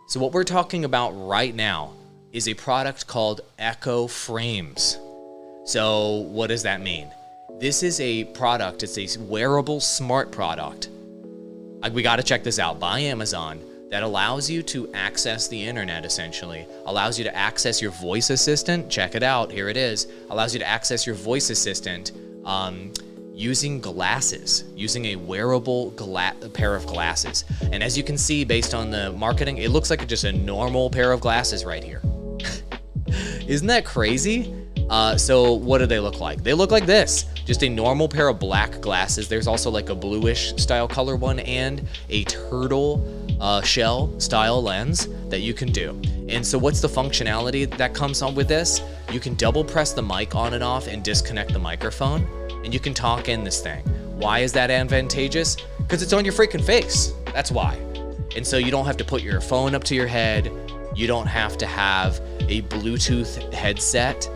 So what we're talking about right now is a product called Echo Frames. So what does that mean? This is a product, it's a wearable smart product. We gotta check this out, by Amazon, that allows you to access the internet, essentially. Allows you to access your voice assistant. Check it out, here it is. Allows you to access your voice assistant using glasses, using a wearable pair of glasses. And as you can see, based on the marketing, it looks like just a normal pair of glasses right here. Isn't that crazy? So what do they look like? They look like this, just a normal pair of black glasses. There's also like a bluish style color one and a turtle shell style lens that you can do. And so what's the functionality that comes on with this? You can double press the mic on and off and disconnect the microphone, and you can talk in this thing. Why is that advantageous? Because it's on your freaking face. That's why. And so you don't have to put your phone up to your head. You don't have to have a Bluetooth headset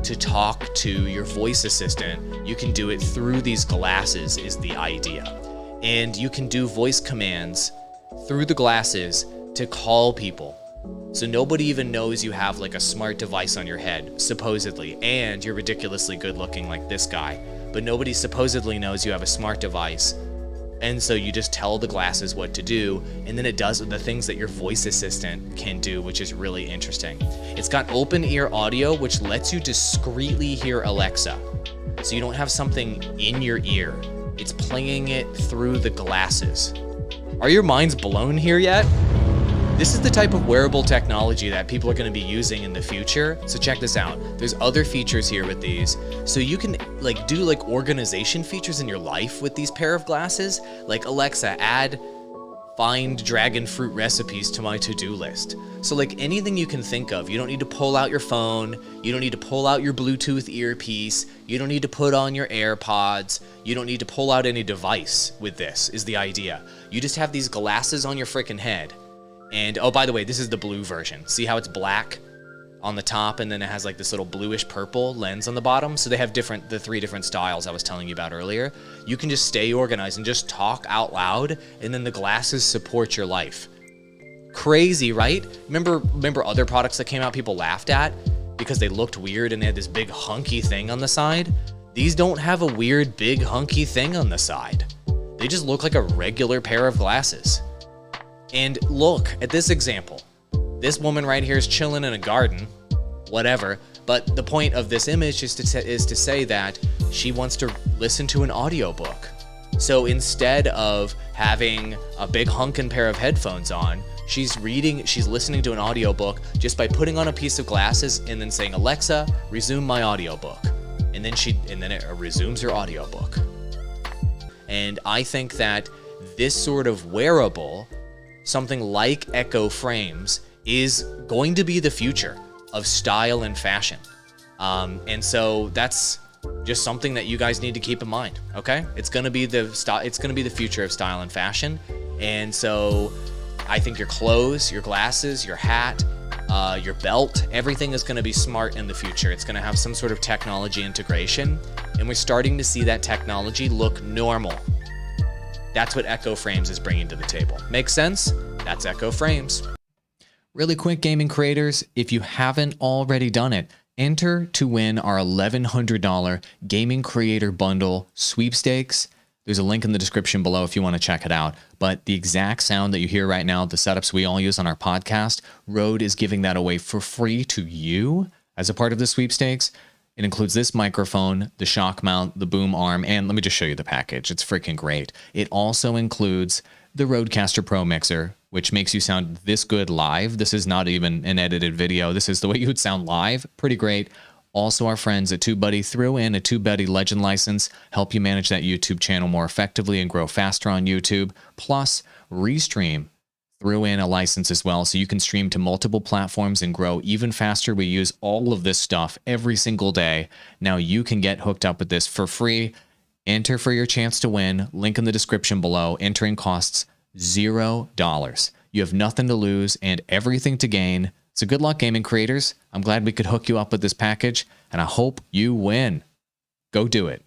to talk to your voice assistant. You can do it through these glasses is the idea. And you can do voice commands through the glasses to call people. So nobody even knows you have like a smart device on your head, supposedly, and you're ridiculously good looking like this guy, but nobody supposedly knows you have a smart device. And so you just tell the glasses what to do, and then it does the things that your voice assistant can do, which is really interesting. It's got open ear audio, which lets you discreetly hear Alexa. So you don't have something in your ear. It's playing it through the glasses. Are your minds blown here yet? This is the type of wearable technology that people are going to be using in the future. So check this out. There's other features here with these. So you can do organization features in your life with these pair of glasses. Like Alexa, add find dragon fruit recipes to my to-do list. So anything you can think of, you don't need to pull out your phone. You don't need to pull out your Bluetooth earpiece. You don't need to put on your AirPods. You don't need to pull out any device with this, is the idea. You just have these glasses on your freaking head. And oh, by the way, this is the blue version. See how it's black on the top, and then it has this little bluish purple lens on the bottom? So they have the 3 different styles I was telling you about earlier. You can just stay organized and just talk out loud, and then the glasses support your life. Crazy, right? Remember other products that came out people laughed at because they looked weird and they had this big hunky thing on the side? These don't have a weird big hunky thing on the side. They just look like a regular pair of glasses. And look at this example. This woman right here is chilling in a garden, whatever. But the point of this image is to say that she wants to listen to an audiobook. So instead of having a big hunkin' pair of headphones on, she's listening to an audiobook just by putting on a piece of glasses and then saying, Alexa, resume my audiobook. And then it resumes her audiobook. And I think that this sort of wearable, something like Echo Frames, is going to be the future of style and fashion. And so that's just something that you guys need to keep in mind, okay? It's gonna be the future of style and fashion. And so I think your clothes, your glasses, your hat, your belt, everything is gonna be smart in the future. It's gonna have some sort of technology integration, and we're starting to see that technology look normal. That's what Echo Frames is bringing to the table. Makes sense? That's Echo Frames. Really quick, gaming creators, if you haven't already done it, enter to win our $1,100 Gaming Creator Bundle sweepstakes. There's a link in the description below if you want to check it out. But the exact sound that you hear right now, the setups we all use on our podcast, Rode is giving that away for free to you as a part of the sweepstakes. It includes this microphone, the shock mount, the boom arm, and let me just show you the package. It's freaking great. It also includes the Rodecaster Pro mixer, which makes you sound this good live. This is not even an edited video. This is the way you would sound live. Pretty great. Also, our friends at TubeBuddy threw in a TubeBuddy Legend license, help you manage that YouTube channel more effectively and grow faster on YouTube. Plus, Restream threw in a license as well, so you can stream to multiple platforms and grow even faster. We use all of this stuff every single day. Now you can get hooked up with this for free. Enter for your chance to win. Link in the description below. Entering costs $0. You have nothing to lose and everything to gain. So good luck, gaming creators. I'm glad we could hook you up with this package, and I hope you win. Go do it.